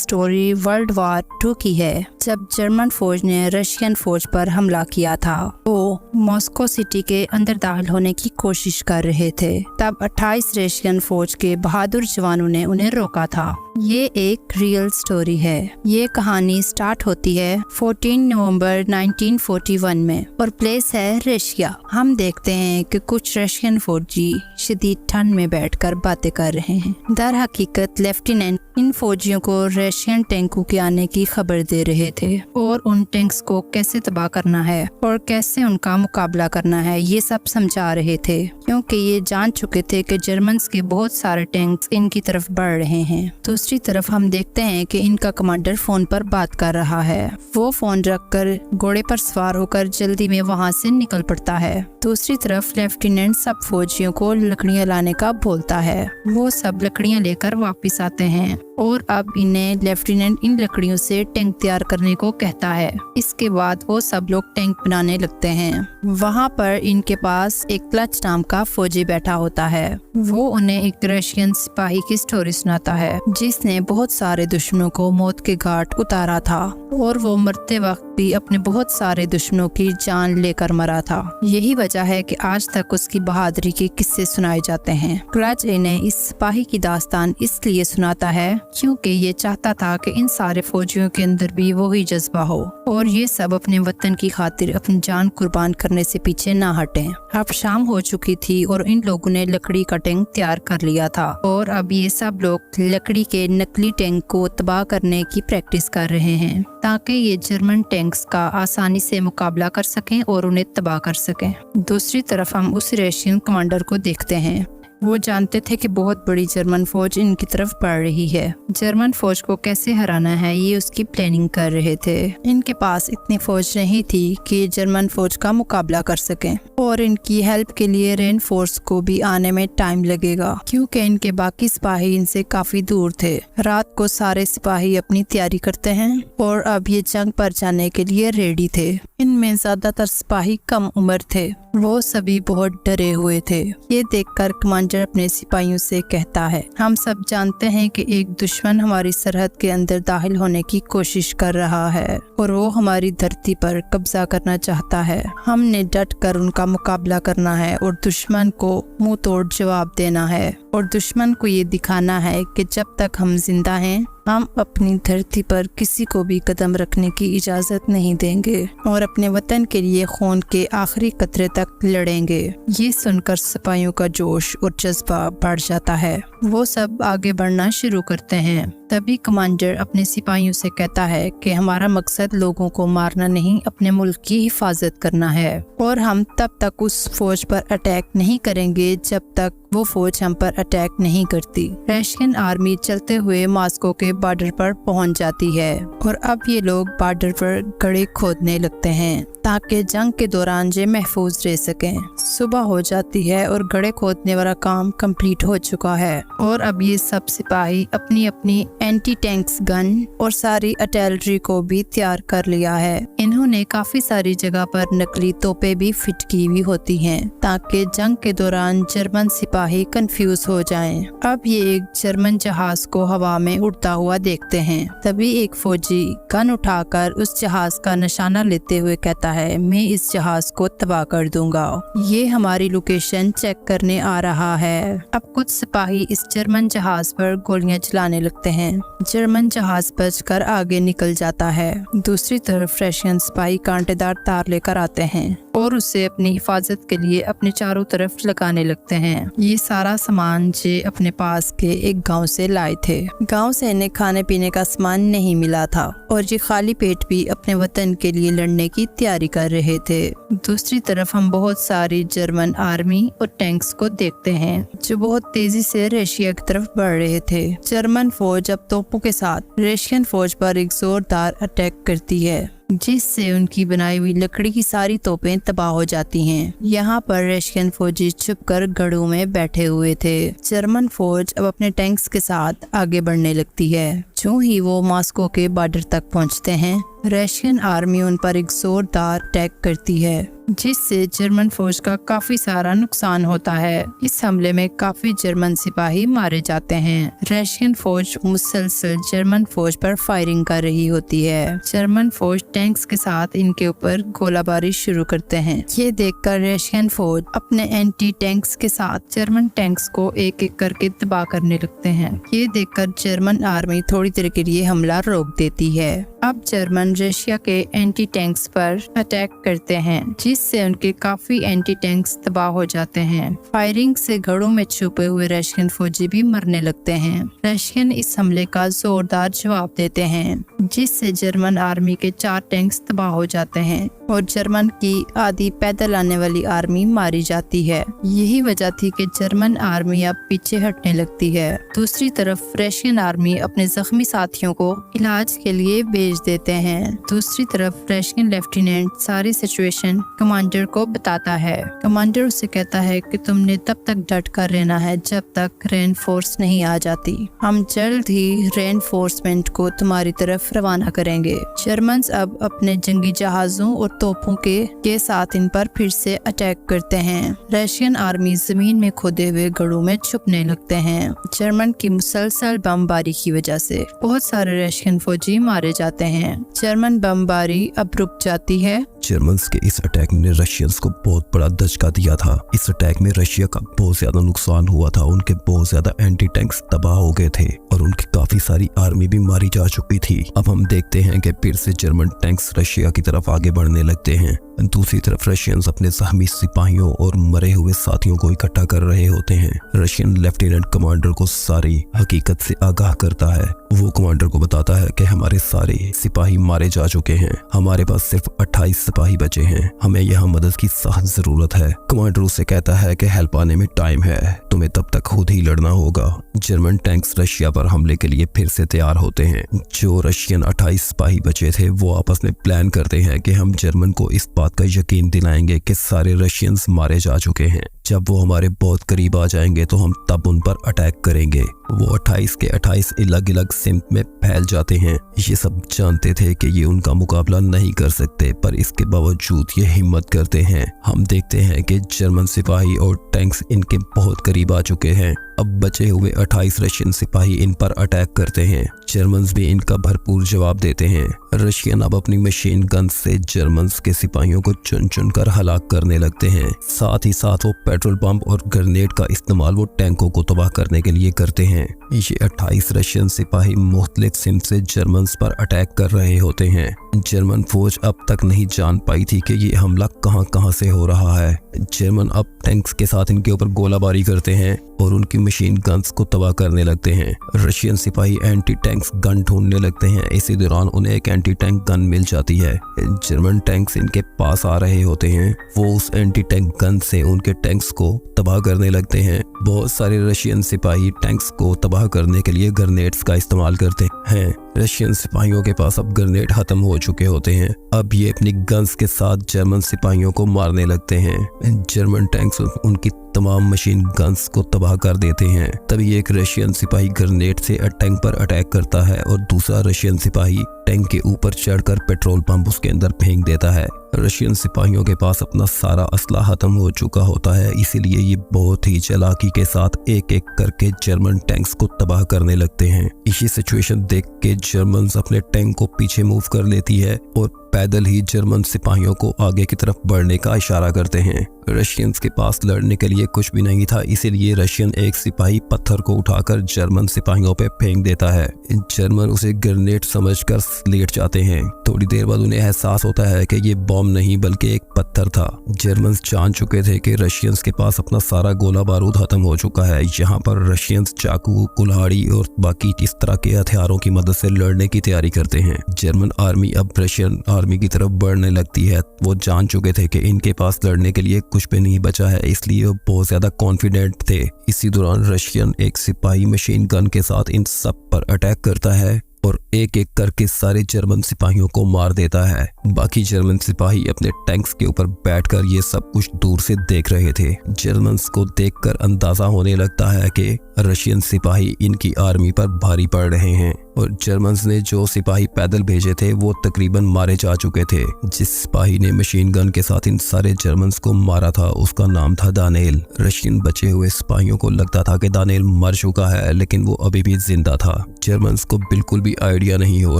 Story world war 2 की है, जब जर्मन फौज ने रशियन फौज पर हमला किया था। वो मॉस्को सिटी के अंदर दाखिल होने की कोशिश कर रहे थे। तब 28 रशियन फौज के बहादुर जवानों ने उन्हें रोका था। ये एक रियल स्टोरी है। ये कहानी स्टार्ट होती है 14 नवंबर 1941 में और प्लेस है रशिया। हम देखते हैं कि कुछ रशियन फौजी शदीद ठंड में बैठकर बातें कर रहे हैं। दर हकीकत लेफ्टिनेंट इन फौजियों को रशियन टैंकों के आने की खबर दे रहे थे और उन टैंक्स को कैसे तबाह करना है और कैसे उनका मुकाबला करना है ये सब समझा रहे थे, क्योंकि ये जान चुके थे कि जर्मन्स के बहुत सारे टैंक्स इनकी तरफ बढ़ रहे हैं। दूसरी तरफ हम देखते हैं कि इनका कमांडर फोन पर बात कर रहा है। वो फोन रखकर घोड़े पर सवार होकर जल्दी में वहाँ से निकल पड़ता है। दूसरी तरफ लेफ्टिनेंट सब फौजियों को लकड़ियाँ लाने का बोलता है। वो सब लकड़ियाँ लेकर वापस आते हैं और अब इन्हें लेफ्टिनेंट इन लकड़ियों से टैंक तैयार करने को कहता है। इसके बाद वो सब लोग टैंक बनाने लगते हैं। वहाँ पर इनके पास एक क्लच नाम का फौजी बैठा होता है। वो उन्हें एक रशियन सिपाही की स्टोरी सुनाता है जिसने बहुत सारे दुश्मनों को मौत के घाट उतारा था और वो मरते वक्त भी अपने बहुत सारे दुश्मनों की जान लेकर मरा था। यही वजह है कि आज तक उसकी बहादुरी के किस्से सुनाए जाते हैं। क्लच इन्हें इस सिपाही की दास्तान इसलिए सुनाता है क्योंकि ये चाहता था कि इन सारे फौजियों के अंदर भी वही जज्बा हो और ये सब अपने वतन की खातिर अपनी जान कुर्बान करने से पीछे ना हटें। अब शाम हो चुकी थी और इन लोगों ने लकड़ी का टैंक तैयार कर लिया था और अब ये सब लोग लकड़ी के नकली टैंक को तबाह करने की प्रैक्टिस कर रहे हैं ताकि ये जर्मन टैंक्स का आसानी से मुकाबला कर सकें और उन्हें तबाह कर सकें। दूसरी तरफ हम उस रशियन कमांडर को देखते हैं। वो जानते थे कि बहुत बड़ी जर्मन फौज इनकी तरफ बढ़ रही है। जर्मन फौज को कैसे हराना है ये उसकी प्लानिंग कर रहे थे। इनके पास इतनी फौज नहीं थी कि जर्मन फौज का मुकाबला कर सकें और इनकी हेल्प के लिए रेनफोर्स को भी आने में टाइम लगेगा क्योंकि इनके बाकी सिपाही इनसे काफी दूर थे। रात को सारे सिपाही अपनी तैयारी करते हैं और अब ये जंग पर जाने के लिए रेडी थे। इनमें ज्यादातर सिपाही कम उम्र थे। वो सभी बहुत डरे हुए थे। ये देखकर कमांडर अपने सिपाहियों से कहता है, हम सब जानते हैं कि एक दुश्मन हमारी सरहद के अंदर दाखिल होने की कोशिश कर रहा है और वो हमारी धरती पर कब्जा करना चाहता है। हमने डट कर उनका मुकाबला करना है और दुश्मन को मुंह तोड़ जवाब देना है और दुश्मन को ये दिखाना है कि जब तक हम जिंदा हैं हम अपनी धरती पर किसी को भी कदम रखने की इजाजत नहीं देंगे और अपने वतन के लिए खून के आखिरी कतरे तक लड़ेंगे। ये सुनकर सिपाहियों का जोश और जज्बा बढ़ जाता है। वो सब आगे बढ़ना शुरू करते हैं। तभी कमांडर अपने सिपाहियों से कहता है कि हमारा मकसद लोगों को मारना नहीं, अपने मुल्क की हिफाजत करना है और हम तब तक उस फौज पर अटैक नहीं करेंगे जब तक वो फौज हम पर अटैक नहीं करती। रशियन आर्मी चलते हुए मॉस्को के बॉर्डर पर पहुंच जाती है और अब ये लोग बॉर्डर पर गड्ढे खोदने लगते हैं ताकि जंग के दौरान ये महफूज रह सकें। सुबह हो जाती है और गड्ढे खोदने वाला काम कंप्लीट हो चुका है और अब ये सब सिपाही अपनी अपनी एंटी टैंक्स गन और सारी आर्टिलरी को भी तैयार कर लिया है। इन्होंने काफी सारी जगह पर नकली तोपें भी फिट की हुई होती हैं ताकि जंग के दौरान जर्मन सिपाही कंफ्यूज हो जाएं। अब ये एक जर्मन जहाज को हवा में उड़ता हुआ देखते हैं। तभी एक फौजी गन उठाकर उस जहाज का निशाना लेते हुए कहता है, मैं इस जहाज को तबाह कर दूंगा। ये हमारी लोकेशन चेक करने आ रहा है। अब कुछ सिपाही इस जर्मन जहाज पर गोलियां चलाने लगते हैं। जर्मन जहाज बचकर आगे निकल जाता है। दूसरी तरफ रशियन सिपाही कांटेदार तार लेकर आते हैं और उसे अपनी हिफाजत के लिए अपने चारों तरफ लगाने लगते हैं। ये सारा सामान जे अपने पास के एक गांव से लाए थे। गांव से इन्हें खाने पीने का सामान नहीं मिला था और ये खाली पेट भी अपने वतन के लिए लड़ने की तैयारी कर रहे थे। दूसरी तरफ हम बहुत सारी जर्मन आर्मी और टैंक्स को देखते हैं जो बहुत तेजी से रशिया की तरफ बढ़ रहे थे। जर्मन फौज अब तोपों के साथ रशियन फौज पर एक जोरदार अटैक करती है जिससे उनकी बनाई हुई लकड़ी की सारी तोपें तबाह हो जाती हैं। यहाँ पर रशियन फौजी छुपकर गढ़ों में बैठे हुए थे। जर्मन फौज अब अपने टैंक्स के साथ आगे बढ़ने लगती है। जो ही वो मॉस्को के बॉर्डर तक पहुंचते हैं, रशियन आर्मी उन पर एक जोरदार अटैक करती है, जिससे जर्मन फौज का काफी सारा नुकसान होता है। इस हमले में काफी जर्मन सिपाही मारे जाते हैं। रशियन फौज मुसलसल जर्मन फौज पर फायरिंग कर रही होती है। जर्मन फौज टैंक्स के साथ इनके ऊपर गोलाबारी शुरू करते हैं। ये देखकर रशियन फौज अपने एंटी टैंक्स के साथ जर्मन टैंक्स को एक एक करके तबाह करने लगते हैं। ये देखकर जर्मन आर्मी थोड़ी देर के लिए हमला रोक देती है। अब जर्मन रशिया के एंटी टैंक्स पर अटैक करते हैं, जिससे उनके काफी एंटी टैंक्स तबाह हो जाते हैं। फायरिंग से घरों में छुपे हुए रशियन फौजी भी मरने लगते हैं। रशियन इस हमले का जोरदार जवाब देते हैं, जिससे जर्मन आर्मी के 4 टैंक्स तबाह हो जाते हैं और जर्मन की आधी पैदल आने वाली आर्मी मारी जाती है। यही वजह थी कि जर्मन आर्मी अब पीछे हटने लगती है। दूसरी तरफ रशियन आर्मी अपने जख्मी साथियों को इलाज के लिए भेज देते हैं। दूसरी तरफ रशियन लेफ्टिनेंट सारी सिचुएशन कमांडर को बताता है। कमांडर उसे कहता है कि तुमने तब तक डट कर रहना है जब तक रेनफोर्स नहीं आ जाती। हम जल्द ही रेनफोर्समेंट को तुम्हारी तरफ रवाना करेंगे। जर्मन्स अब अपने जंगी जहाजों और तोपों के साथ इन पर फिर से अटैक करते हैं। रशियन आर्मी जमीन में खोदे हुए गढ़ों में छुपने लगते हैं। जर्मन की मुसलसल बमबारी की वजह से बहुत सारे रशियन फौजी मारे जाते हैं। जर्मन बमबारी अब रुक जाती है। जर्मन्स के इस अटैक ने रशियंस को बहुत बड़ा धचका दिया था। इस अटैक में रशिया का बहुत ज्यादा नुकसान हुआ था। उनके बहुत ज्यादा एंटी टैंक्स तबाह हो गए थे और उनकी काफी सारी आर्मी भी मारी जा चुकी थी। अब हम देखते हैं कि फिर से जर्मन टैंक्स रशिया की तरफ आगे बढ़ने लगते हैं। दूसरी तरफ रशियंस अपने जख्मी सिपाहियों और मरे हुए साथियों को इकट्ठा कर रहे होते हैं। रशियन लेफ्टिनेंट कमांडर को सारी हकीकत से आगाह करता है। वो कमांडर को बताता है कि हमारे सारे सिपाही मारे जा चुके हैं, हमारे पास सिर्फ 28 सिपाही बचे हैं, हमें यहाँ मदद की सख्त जरूरत है। कमांडर उसे कहता है कि हेल्प आने में टाइम है, तुम्हें तब तक खुद ही लड़ना होगा। जर्मन टैंक्स रशिया पर हमले के लिए फिर से तैयार होते हैं। जो रशियन 28 सिपाही बचे थे वो आपस में प्लान करते हैं कि हम जर्मन को इस बात का यकीन दिलाएंगे कि सारे रशियंस मारे जा चुके हैं। जब वो हमारे बहुत करीब आ जाएंगे तो हम तब उन पर अटैक करेंगे। वो 28 के 28 अलग अलग सिमत में फैल जाते हैं। ये सब जानते थे कि ये उनका मुकाबला नहीं कर सकते, पर इसके बावजूद ये हिम्मत करते हैं। हम देखते हैं कि जर्मन सिपाही और टैंक्स इनके बहुत करीब आ चुके हैं। अब बचे हुए 28 रशियन सिपाही इन पर अटैक करते हैं। जर्मन्स भी इनका भरपूर जवाब देते हैं। रशियन अब अपनी मशीन गन से जर्मन्स के सिपाहियों को चुन चुन कर हलाक करने लगते हैं। साथ ही साथ वो पेट्रोल पंप और ग्रेनेड का इस्तेमाल वो टैंकों को तबाह करने के लिए करते हैं। ये 28 रशियन सिपाही मुख्तलिफ सिमत से जर्मन्स पर अटैक कर रहे होते हैं। जर्मन फौज अब तक नहीं जान पाई थी कि ये हमला कहां से हो रहा है। जर्मन अब टैंक्स के साथ इनके ऊपर गोलाबारी करते हैं और उनकी मशीन गन्स को तबाह करने लगते हैं। रशियन सिपाही एंटी टैंक्स गन ढूंढने लगते हैं। इसी दौरान उन्हें एक एंटी टैंक गन मिल जाती है। जर्मन टैंक्स इनके पास आ रहे होते हैं। वो उस एंटी टैंक गन से उनके टैंक्स को तबाह करने लगते हैं। बहुत सारे रशियन सिपाही टैंक्स को तबाह करने के लिए ग्रेनेड्स का इस्तेमाल करते हैं। रशियन सिपाहियों के पास अब ग्रेनेड खत्म हो चुके होते हैं। अब ये अपनी गन्स के साथ जर्मन सिपाहियों को मारने लगते हैं। जर्मन टैंक्स उनकी तमाम मशीन गन्स को तबाह कर देते हैं। तभी एक रशियन सिपाही ग्रेनेड से टैंक पर अटैक करता है और दूसरा रशियन सिपाही टैंक के ऊपर चढ़कर पेट्रोल पंप उसके अंदर फेंक देता है। रशियन सिपाहियों के पास अपना सारा असला खत्म हो चुका होता है, इसीलिए ये बहुत ही चालाकी के साथ एक एक करके जर्मन टैंक्स को तबाह करने लगते हैं। इसी सिचुएशन देख के जर्मन्स अपने टैंक को पीछे मूव कर लेती है और पैदल ही जर्मन सिपाहियों को आगे की तरफ बढ़ने का इशारा करते हैं। रशियंस के पास लड़ने के लिए कुछ भी नहीं था, इसीलिए रशियन एक सिपाही पत्थर को उठाकर जर्मन सिपाहियों पे फेंक देता है। जर्मन उसे ग्रेनेड समझकर लेट जाते हैं। थोड़ी देर बाद उन्हें एहसास होता है कि ये बॉम्ब नहीं बल्कि एक पत्थर था। जर्मन्स जान चुके थे कि रशियंस के पास अपना सारा गोला बारूद खत्म हो चुका है। यहाँ पर रशियंस चाकू, कुल्हाड़ी और बाकी इस तरह के हथियारों की मदद से लड़ने की तैयारी करते हैं। जर्मन आर्मी अब रशियन आर्मी की तरफ बढ़ने लगती है। वो जान चुके थे कि इनके पास लड़ने के लिए कुछ भी नहीं बचा है, इसलिए वो बहुत ज्यादा कॉन्फिडेंट थे। इसी दौरान रशियन एक सिपाही मशीन गन के साथ इन सब पर अटैक करता है और एक एक करके सारे जर्मन सिपाहियों को मार देता है। बाकी जर्मन सिपाही अपने टैंक्स के ऊपर बैठकर ये सब कुछ दूर से देख रहे थे। जर्मन्स को देखकर अंदाजा होने लगता है कि रशियन सिपाही इनकी आर्मी पर भारी पड़ रहे हैं और जर्मन्स ने जो सिपाही पैदल भेजे थे वो तकरीबन मारे जा चुके थे। जिस सिपाही ने मशीन गन के साथ इन सारे जर्मन्स को मारा था उसका नाम था दानिएल। रशियन बचे हुए सिपाहियों को लगता था कि दानिएल मर चुका है, लेकिन वो अभी भी जिंदा था। जर्मन्स को बिल्कुल भी आइडिया नहीं हो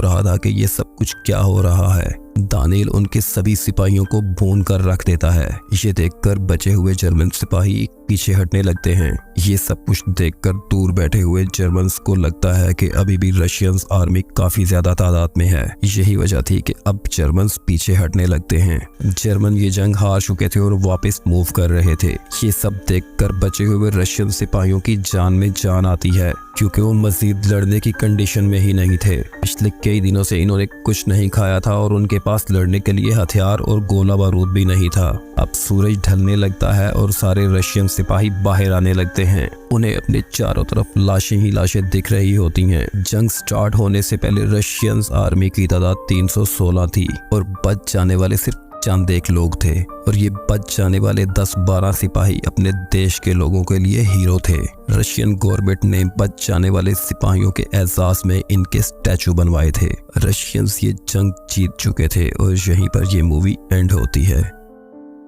रहा था कि ये सब कुछ क्या हो रहा है। दानिएल उनके सभी सिपाहियों को भून कर रख देता है। ये देखकर बचे हुए जर्मन सिपाही पीछे हटने लगते हैं। ये सब कुछ देखकर दूर बैठे हुए जर्मन्स को लगता है कि अभी भी रशियन आर्मी काफी ज्यादा तादाद में है। यही वजह थी कि अब जर्मन्स पीछे हटने लगते हैं। जर्मन ये जंग हार चुके थे और वापस मूव कर रहे थे। ये सब देखकर बचे हुए रशियन सिपाहियों की जान में जान आती है, क्योंकि वो मजीद लड़ने की कंडीशन में ही नहीं थे। पिछले कई दिनों से इन्होंने कुछ नहीं खाया था और उनके पास लड़ने के लिए हथियार और गोला बारूद भी नहीं था। अब सूरज ढलने लगता है और सारे रशियन सिपाही बाहर आने लगते हैं। उन्हें अपने चारों तरफ लाशें ही लाशें दिख रही होती हैं। जंग स्टार्ट होने से पहले रशियन आर्मी की तादाद 316 थी और बच जाने वाले सिर्फ चंद एक लोग थे, और ये बच जाने वाले 10-12 सिपाही अपने देश के लोगों के लिए हीरो थे। रशियन गवर्नमेंट ने बच जाने वाले सिपाहियों के एहसास में इनके स्टैचू बनवाए थे। रशियंस ये जंग जीत चुके थे और यहीं पर ये मूवी एंड होती है।